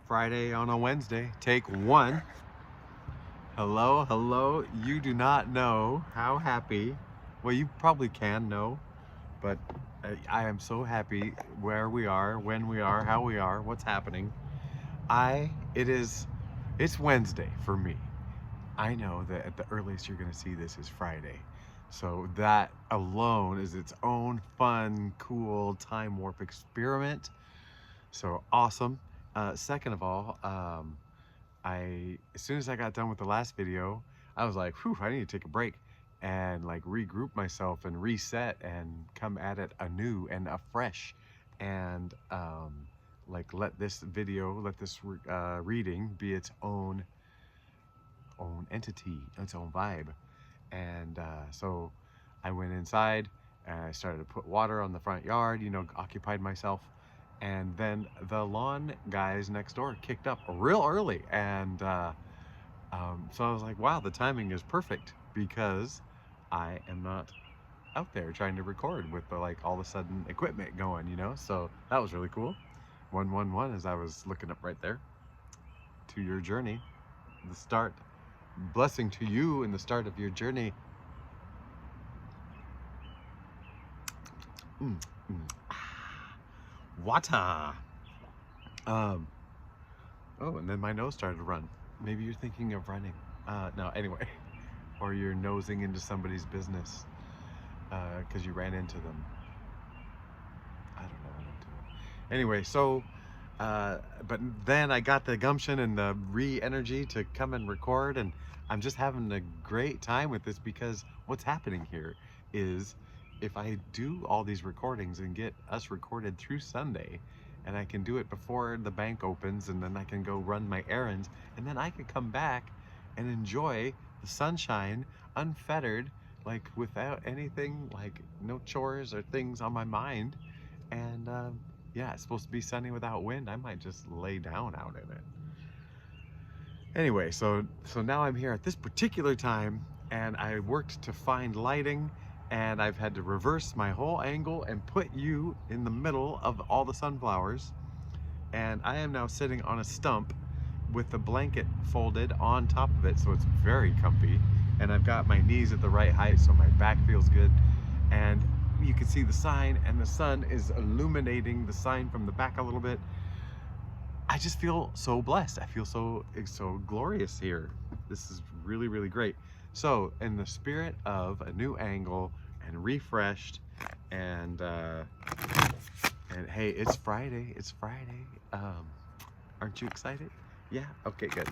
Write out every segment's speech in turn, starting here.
Friday on a Wednesday, take one. Hello, hello. You do not know how happy, well, you probably can know, but I am so happy where we are, when we are, how we are, what's happening. It's Wednesday for me. I know that at the earliest you're going to see this is Friday. So that alone is its own fun, cool time warp experiment. So awesome. Second of all, as soon as I got done with the last video, I was like, whew, I need to take a break and like regroup myself and reset and come at it anew and afresh, and like let this reading be its own entity, its own vibe. And so I went inside and I started to put water on the front yard, occupied myself. And then the lawn guys next door kicked up real early. And so I was like, wow, the timing is perfect because I am not out there trying to record with the, like, all of a sudden equipment going, So that was really cool. 111 as I was looking up right there. To your journey, the start. Blessing to you in the start of your journey. Water. Oh, and then my nose started to run. Maybe you're thinking of running. No, anyway. Or you're nosing into somebody's business because you ran into them. I don't know what I'm doing. Anyway, so, but then I got the gumption and the re-energy to come and record, and I'm just having a great time with this because what's happening here is if I do all these recordings and get us recorded through Sunday, and I can do it before the bank opens, and then I can go run my errands, and then I can come back and enjoy the sunshine unfettered, like without anything, like no chores or things on my mind. And yeah, it's supposed to be sunny without wind. I might just lay down out in it. Anyway, so now I'm here at this particular time, and I worked to find lighting, and I've had to reverse my whole angle and put you in the middle of all the sunflowers. And I am now sitting on a stump with the blanket folded on top of it, so it's very comfy. And I've got my knees at the right height, so my back feels good. And you can see the sign, and the sun is illuminating the sign from the back a little bit. I just feel so blessed. I feel so glorious here. This is really, really great. So in the spirit of a new angle and refreshed, and hey, it's Friday. It's Friday. Aren't you excited? Yeah. Okay. Good.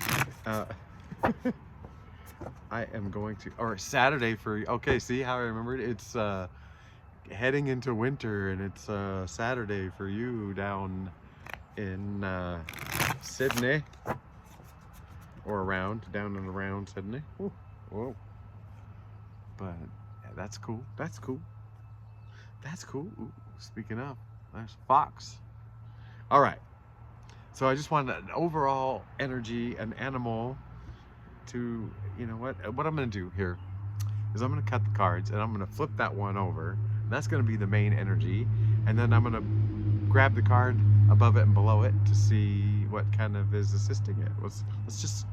I am going to, or Saturday for. Okay. See how I remembered? It's heading into winter, and it's Saturday for you down in Sydney, or down and around Sydney. Ooh, whoa. But yeah, that's cool. That's cool. That's cool. Ooh, speaking of, there's Fox. All right. So I just wanted an overall energy, an animal to, what I'm going to do here is I'm going to cut the cards, and I'm going to flip that one over. And that's going to be the main energy. And then I'm going to grab the card above it and below it to see what kind of is assisting it. Let's just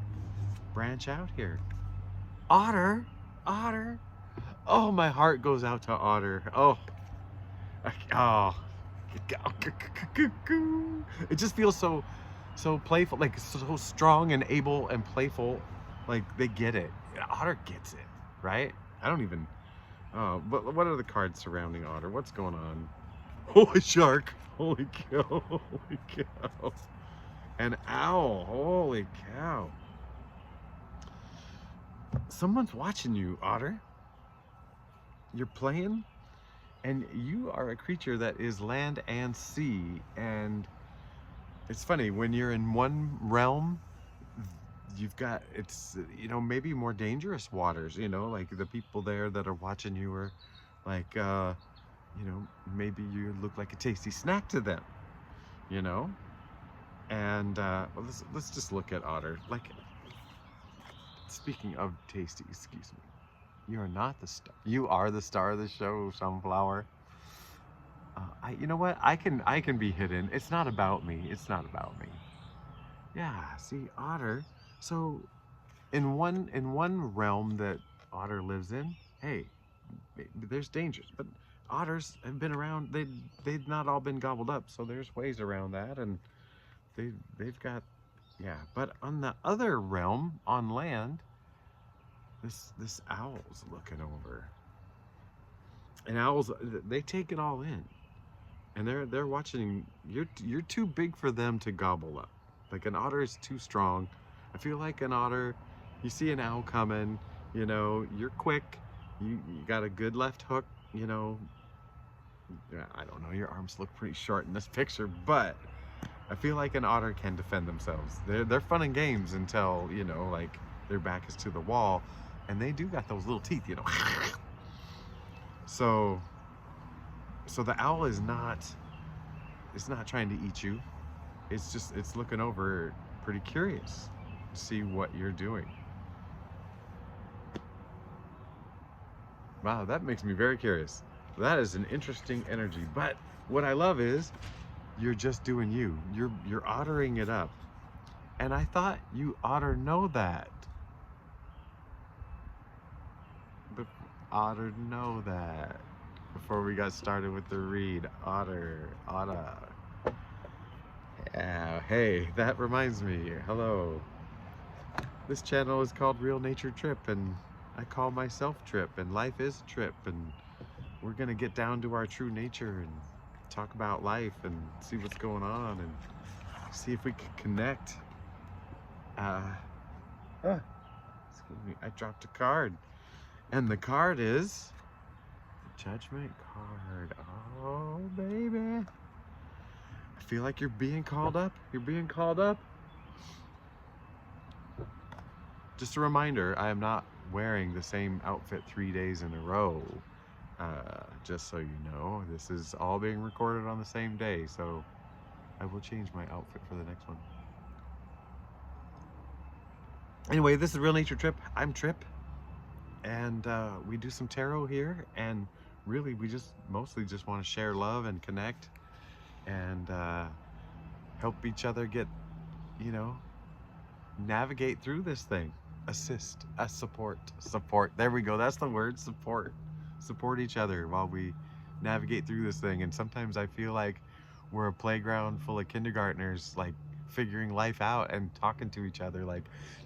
branch out here. Otter. Oh, my heart goes out to Otter. Oh. It just feels so playful, like so strong and able and playful. Like they get it. Otter gets it, right? I don't even. But what are the cards surrounding Otter? What's going on? Holy shark! Holy cow! Holy cow! An owl! Holy cow! Someone's watching you, Otter. You're playing, and you are a creature that is land and sea. And it's funny, when you're in one realm, you've got, it's, maybe more dangerous waters, like the people there that are watching you are like, maybe you look like a tasty snack to them, and well, let's just look at Otter. Like, speaking of tasty, excuse me, you are not the star. You are the star of the show, Sunflower. You know what? I can be hidden. It's not about me. It's not about me. Yeah, see, otter. So in one realm that otter lives in, hey, there's dangers, but otters have been around. They've not all been gobbled up, so there's ways around that, and they've got, yeah. But on the other realm, on land, this owl's looking over, and owls, they take it all in, and they're watching. You're too big for them to gobble up. Like an otter is too strong. I feel like an otter, you see an owl coming, you're quick. You got a good left hook, yeah, I don't know, your arms look pretty short in this picture, but I feel like an otter can defend themselves. They're fun and games until, like their back is to the wall, and they do got those little teeth. So the owl is not, it's not trying to eat you. It's looking over, pretty curious to see what you're doing. Wow, that makes me very curious. That is an interesting energy. But what I love is you're just doing you. You're ottering it up. And I thought you otter know that. But otter know that. Before we got started with the read, otter. Yeah, hey, that reminds me. Hello. This channel is called Real Nature Trip, and I call myself Trip, and life is a trip, and we're gonna get down to our true nature and talk about life and see what's going on and see if we can connect. Excuse me, I dropped a card, and the card is the Judgment card. Oh, baby. I feel like you're being called up. You're being called up. Just a reminder, I am not wearing the same outfit 3 days in a row. Just so you know, this is all being recorded on the same day, so I will change my outfit for the next one. Anyway, this is Real Nature Trip. I'm Trip, and we do some tarot here, and really we mostly just want to share love and connect and help each other get, navigate through this thing. Assist, support. There we go. That's the word, support. Support each other while we navigate through this thing. And sometimes I feel like we're a playground full of kindergartners, like figuring life out and talking to each other, like,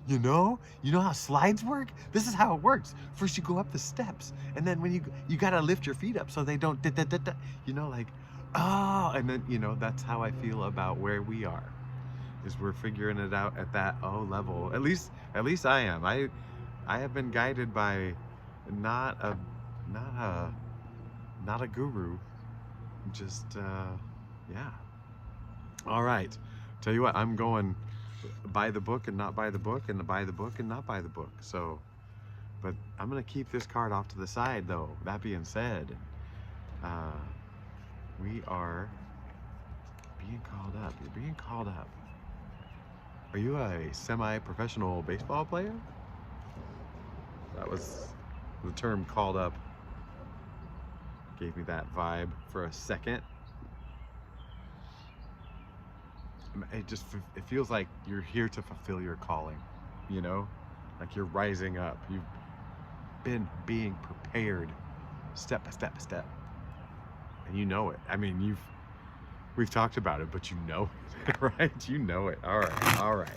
you know how slides work? This is how it works. First you go up the steps, and then when you gotta lift your feet up so they don't like, oh, and then that's how I feel about where we are, is we're figuring it out at that level. At least I am. I have been guided by not a guru, just yeah. All right, tell you what, I'm going by the book and not by the book, and by the book and not by the book. So, but I'm gonna keep this card off to the side though. That being said, we are being called up. You're being called up. Are you a semi-professional baseball player? That was the term called up. Gave me that vibe for a second. It feels like you're here to fulfill your calling, like you're rising up. You've been being prepared step by step by step. And you know it. I mean, we've talked about it, but you know it, right? You know it. All right.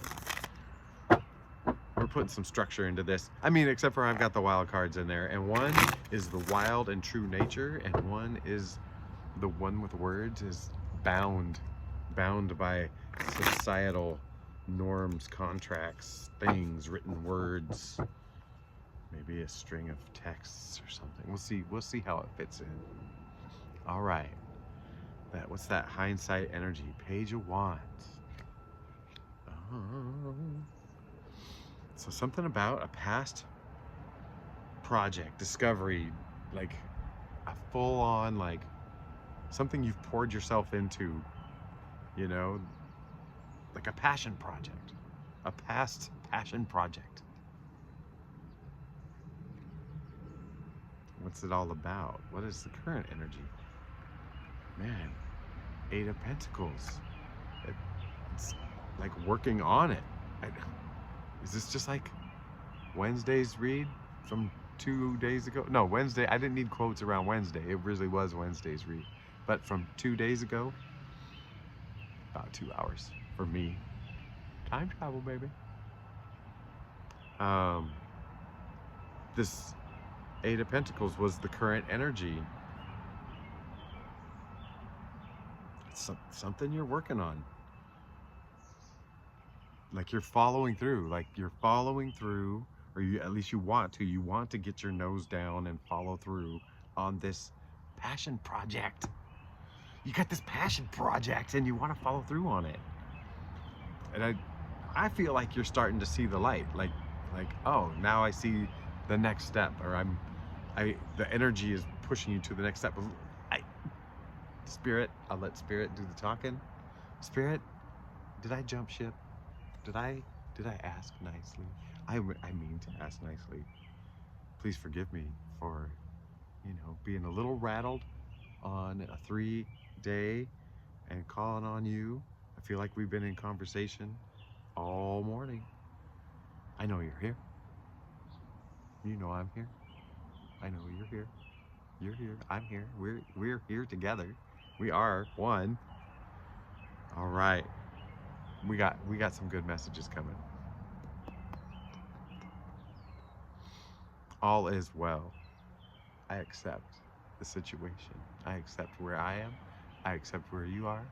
We're putting some structure into this. I mean, except for I've got the wild cards in there, and one is the wild and true nature, and one is the one with words is bound by societal norms, contracts, things, written words, maybe a string of texts or something. We'll see how it fits in. All right. What's that hindsight energy? Page of Wands. So something about a past project, discovery, like a full-on, like something you've poured yourself into, like a passion project, a past passion project. What's it all about? What is the current energy? Man, 8 of Pentacles. It's like working on it. Is this just like Wednesday's read from 2 days ago? No, Wednesday. I didn't need quotes around Wednesday. It really was Wednesday's read. But from 2 days ago, about 2 hours for me. Time travel, baby. This Eight of Pentacles was the current energy. It's something you're working on. Like you're following through. Like you're following through, or you at least you want to. You want to get your nose down and follow through on this passion project. You got this passion project and you want to follow through on it. And I feel like you're starting to see the light. Like, oh, now I see the next step, or the energy is pushing you to the next step. Spirit, I'll let Spirit do the talking. Spirit, did I jump ship? Did I ask nicely? I mean to ask nicely. Please forgive me for, being a little rattled on a 3-day and calling on you. I feel like we've been in conversation all morning. I know you're here. You know I'm here. I know you're here. You're here. I'm here. We're here together. We are one. All right. We got some good messages coming. All is well. I accept the situation. I accept where I am. I accept where you are.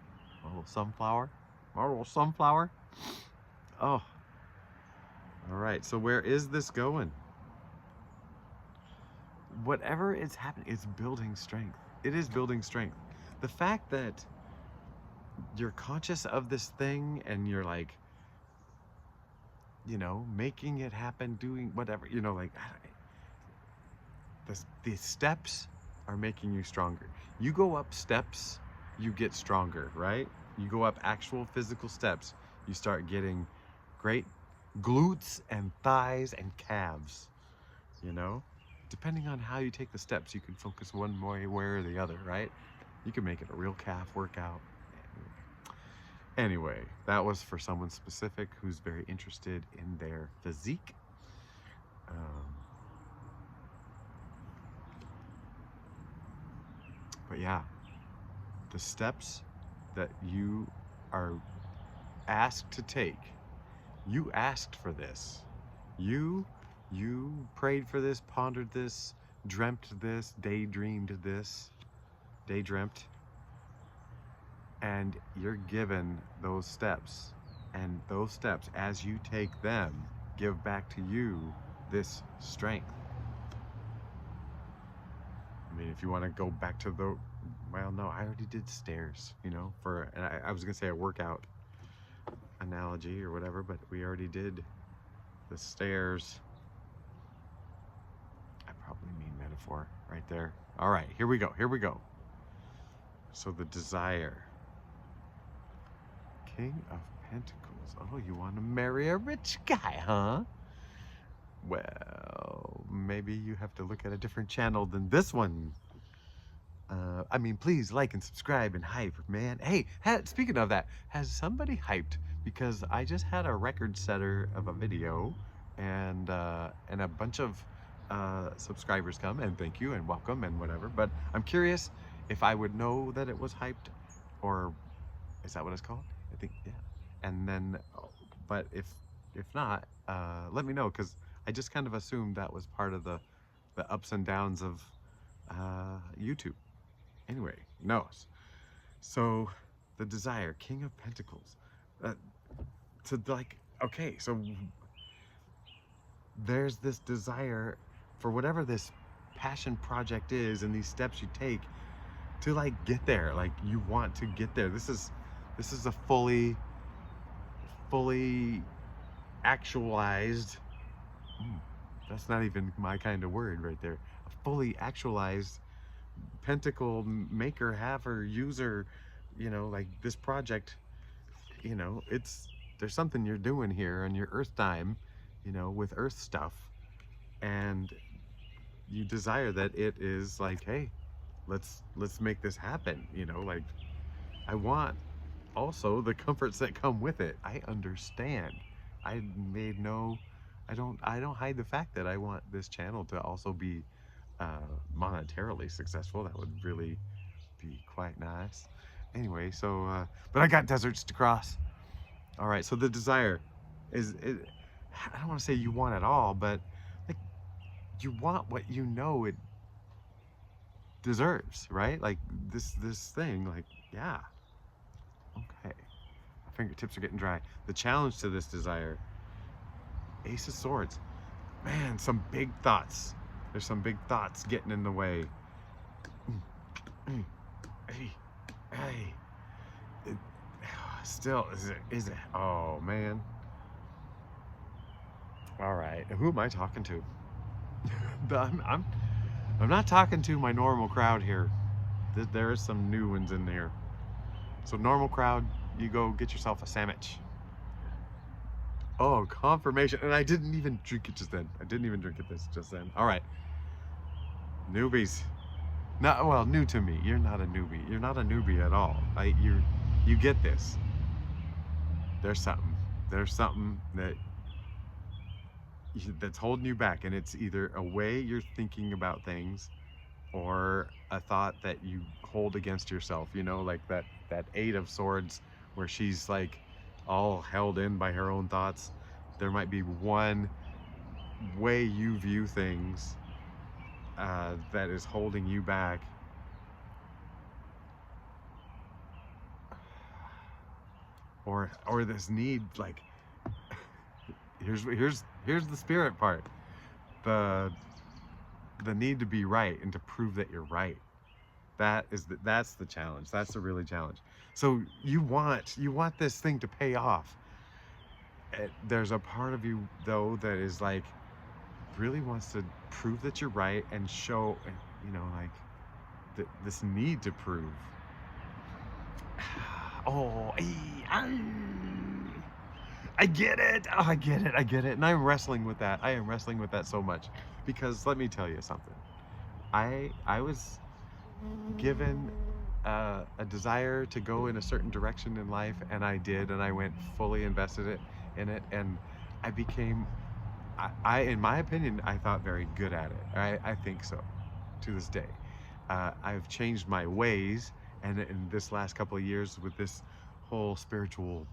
My little sunflower. My little sunflower. Oh. All right. So where is this going? Whatever is happening, it's building strength. It is building strength. The fact that you're conscious of this thing and you're like, making it happen, doing whatever, the steps are making you stronger. You go up steps, you get stronger, right? You go up actual physical steps, you start getting great glutes and thighs and calves, Depending on how you take the steps, you can focus one way or the other, right? You can make it a real calf workout. Anyway, that was for someone specific who's very interested in their physique. But yeah, the steps that you are asked to take, you asked for this. You prayed for this, pondered this, dreamt this, daydreamed this, daydreamt, and you're given those steps. And those steps, as you take them, give back to you this strength. I mean, if you want to go back to well, no, I already did stairs, I was going to say a workout analogy or whatever, but we already did the stairs. I probably mean metaphor right there. All right, here we go. So the desire. King of Pentacles. Oh, you want to marry a rich guy, huh? Well, maybe you have to look at a different channel than this one. Please like and subscribe and hype, man. Hey, speaking of that, has somebody hyped? Because I just had a record setter of a video, and a bunch of subscribers come, and thank you and welcome and whatever. But I'm curious if I would know that it was hyped, or is that what it's called? I think, yeah. And then, but if not, let me know, because I just kind of assumed that was part of the ups and downs of YouTube. Anyway, no. So the desire, King of Pentacles, okay, so there's this desire for whatever this passion project is, and these steps you take to get there. Like, you want to get there. This is a fully actualized, that's not even my kind of word right there, a fully actualized pentacle maker, haver, user, this project, there's something you're doing here on your earth time, with earth stuff, and you desire that it is like, hey, let's make this happen, I want also the comforts that come with it. I understand. I made no, I don't hide the fact that I want this channel to also be monetarily successful. That would really be quite nice. Anyway, so but I got deserts to cross. All right, so the desire is I don't want to say you want it all, but like you want what you know it deserves, right? Like this thing, like yeah, okay. My fingertips are getting dry. The challenge to this desire, Ace of Swords. Man, some big thoughts. There's some big thoughts getting in the way. Hey, hey. It, still, is it? Oh man. All right. Who am I talking to? I'm not talking to my normal crowd here. There is some new ones in there. So normal crowd, you go get yourself a sandwich. Oh, confirmation. And I didn't even drink it just then. I didn't even drink it just then. All right. Newbies. Not, well, new to me. You're not a newbie. You're not a newbie at all. You get this. There's something. There's something that's holding you back, and it's either a way you're thinking about things or a thought that you hold against yourself, you know, like that Eight of Swords where she's like all held in by her own thoughts. There might be one way you view things that is holding you back. Or this need, like here's the spirit part. The need to be right and to prove that you're right. That's the challenge. That's the really challenge. So you want this thing to pay off. There's a part of you though that is like really wants to prove that you're right and show, you know, like this need to prove. Oh, I get it. Oh, I get it. I get it. And I'm wrestling with that. I am wrestling with that so much because let me tell you something. I was given a desire to go in a certain direction in life, and I did, and I went fully invested in it, and I became, in my opinion, I thought very good at it. I think so, to this day. I've changed my ways, and in this last couple of years with this whole spiritual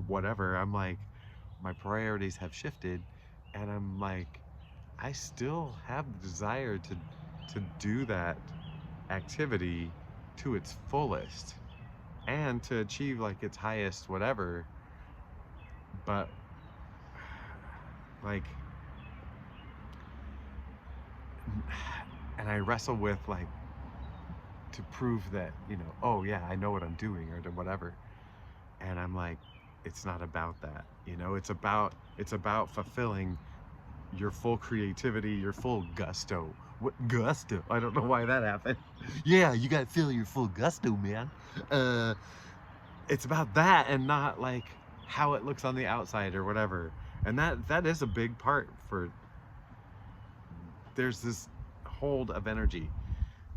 whatever, I'm like, my priorities have shifted, and I'm like, I still have the desire to do that activity to its fullest and to achieve like its highest whatever, but like, and I wrestle with like to prove that, you know, oh yeah, I know what I'm doing or whatever, and I'm like, it's not about that, you know. It's about fulfilling your full creativity, your full gusto. What gusto? I don't know why that happened. Yeah, you gotta feel your full gusto, man. It's about that and not like how it looks on the outside or whatever. And that is a big part for, there's this hold of energy.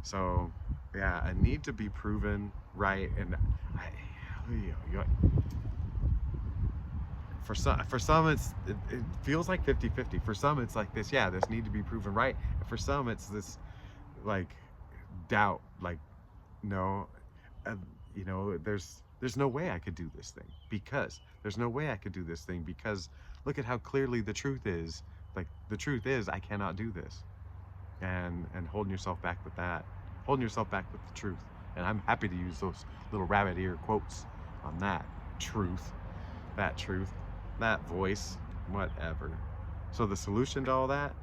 So yeah, a need to be proven right. And for some it feels like 50-50. For some it's like this, yeah, this need to be proven right. And for some it's this like doubt, like no, you know, there's no way I could do this thing, because there's no way I could do this thing because look at how clearly the truth is. Like the truth is I cannot do this, and holding yourself back with that, holding yourself back with the truth. And I'm happy to use those little rabbit ear quotes on that truth, that voice, whatever. So the solution to all that,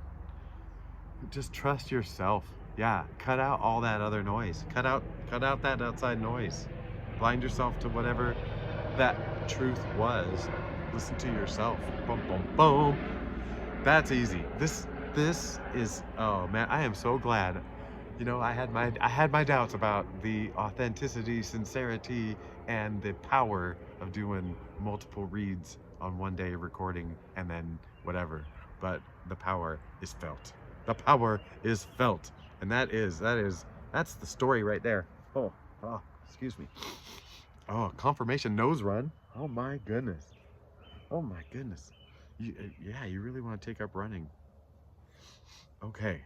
just trust yourself. Yeah, cut out all that other noise. Cut out that outside noise. Blind yourself to whatever that truth was. Listen to yourself. Boom, boom, boom. That's easy. This is, oh man, I am so glad. You know, I had my doubts about the authenticity, sincerity, and the power of doing multiple reads on one day recording and then whatever. But the power is felt. The power is felt. And that's the story right there. Oh, excuse me. Oh, confirmation nose run. Oh my goodness. Oh my goodness. Yeah, you really want to take up running. Okay.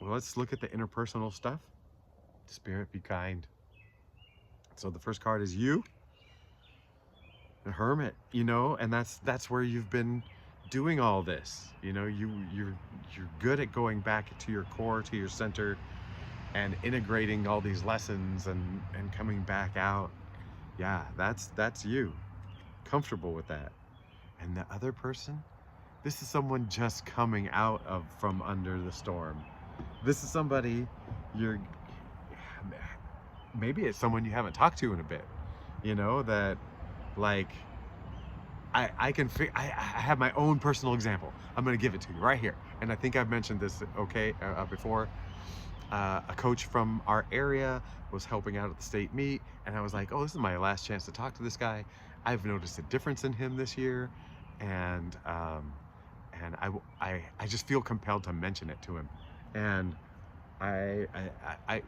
Well, let's look at the interpersonal stuff. Spirit, be kind. So the first card is you, the hermit, you know, and that's where you've been doing all this. You know, you're good at going back to your core, to your center, and integrating all these lessons and coming back out. Yeah, that's you. Comfortable with that. And the other person, this is someone just coming out of from under the storm. This is somebody you're maybe it's someone you haven't talked to in a bit. You know, that like I can I have my own personal example. I'm going to give it to you right here. And I think I've mentioned this before. A coach from our area was helping out at the state meet, and I was like, oh, this is my last chance to talk to this guy. I've noticed a difference in him this year, and I just feel compelled to mention it to him. And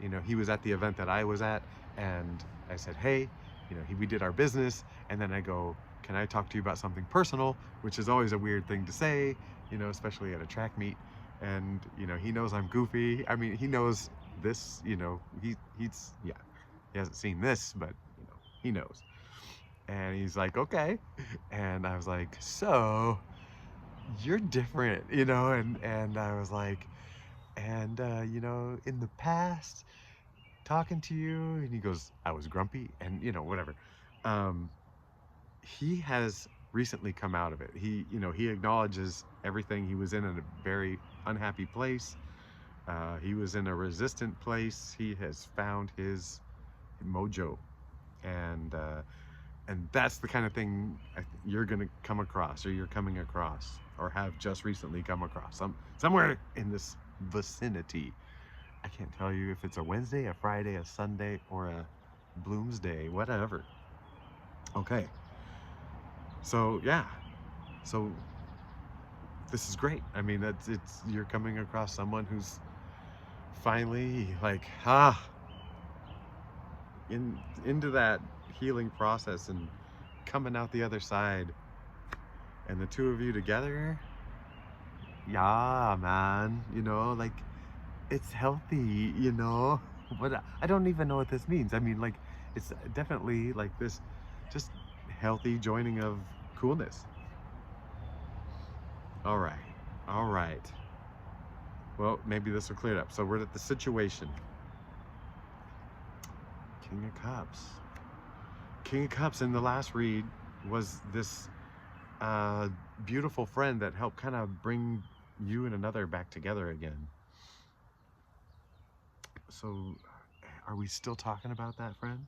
you know, he was at the event that I was at, and I said, hey, you know, we did our business, and then I go, can I talk to you about something personal, which is always a weird thing to say, you know, especially at a track meet. And you know, he knows I'm goofy. I mean, he knows this, you know, he's yeah, he hasn't seen this, but you know, he knows. And he's like, okay. And I was like, so you're different, you know. And I was like, and you know, in the past talking to you, and he goes, I was grumpy, and you know, whatever. He has recently come out of it. He, you know, he acknowledges everything. He was in a very unhappy place. He was in a resistant place. He has found his mojo, and that's the kind of thing you're gonna come across, or you're coming across, or have just recently come across. Somewhere in this vicinity. I can't tell you if it's a Wednesday, a Friday, a Sunday, or a Bloomsday, whatever. Okay. So yeah. So this is great. I mean, you're coming across someone who's finally like into that healing process and coming out the other side. And the two of you together, yeah, man, you know, like it's healthy, you know. But I don't even know what this means. I mean, like, it's definitely like this just healthy joining of coolness. All right. All right. Well, maybe this will clear it up. So we're at the situation. King of Cups. King of Cups in the last read was this beautiful friend that helped kind of bring you and another back together again. So are we still talking about that friend?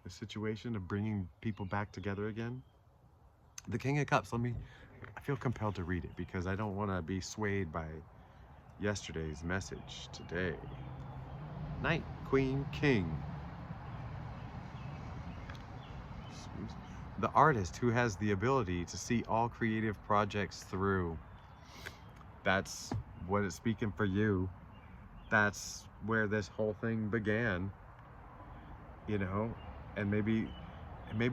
The situation of bringing people back together again? The King of Cups, I feel compelled to read it because I don't want to be swayed by yesterday's message today. Knight, Queen, King. The artist who has the ability to see all creative projects through. That's what it's speaking for you. That's where this whole thing began, you know. And maybe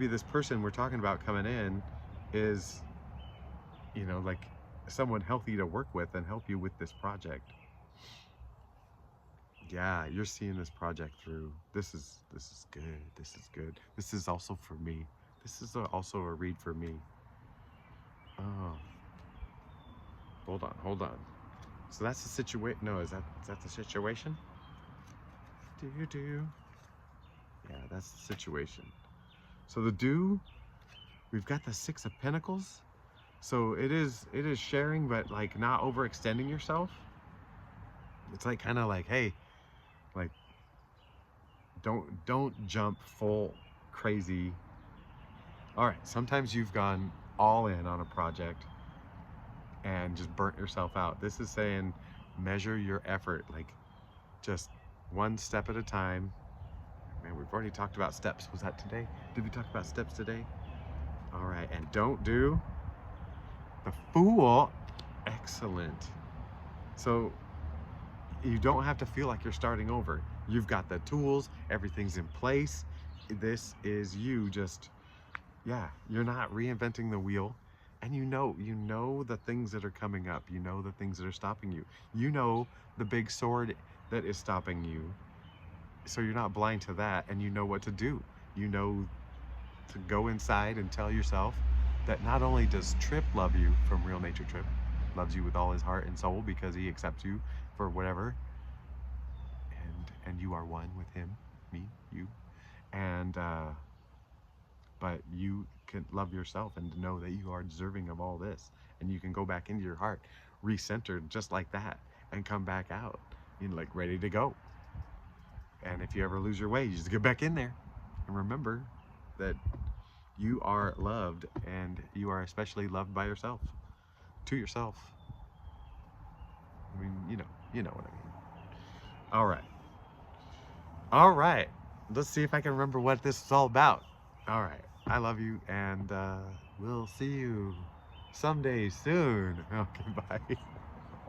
this person we're talking about coming in is, you know, like someone healthy to work with and help you with this project. Yeah, you're seeing this project through. This is good. This is good. This is also for me. This is also a read for me. Oh, hold on. So that's the situation. No, is that the situation? Yeah, that's the situation. So the do, we've got the Six of Pentacles. So it is sharing, but like not overextending yourself. It's like kind of like, hey, like don't jump full crazy. All right, sometimes you've gone all in on a project and just burnt yourself out. This is saying measure your effort, like just one step at a time. Man, we've already talked about steps. Was that today? Did we talk about steps today? All right, and don't do the Fool. Excellent. So you don't have to feel like you're starting over. You've got the tools, everything's in place. this is you just, yeah, you're not reinventing the wheel. And you know the things that are coming up. You know the things that are stopping you. You know the big sword that is stopping you. So you're not blind to that, and you know what to do. You know to go inside and tell yourself that not only does Trip love you from Real Nature Trip, loves you with all his heart and soul because he accepts you for whatever, and you are one with him, me, you, and but you can love yourself and know that you are deserving of all this, and you can go back into your heart, recentered just like that, and come back out, like ready to go. And if you ever lose your way, you just get back in there, and remember that you are loved, and you are especially loved by yourself, to yourself. I mean, you know what I mean. All right. All right. Let's see if I can remember what this is all about. All right. I love you, and we'll see you someday soon. Okay, bye.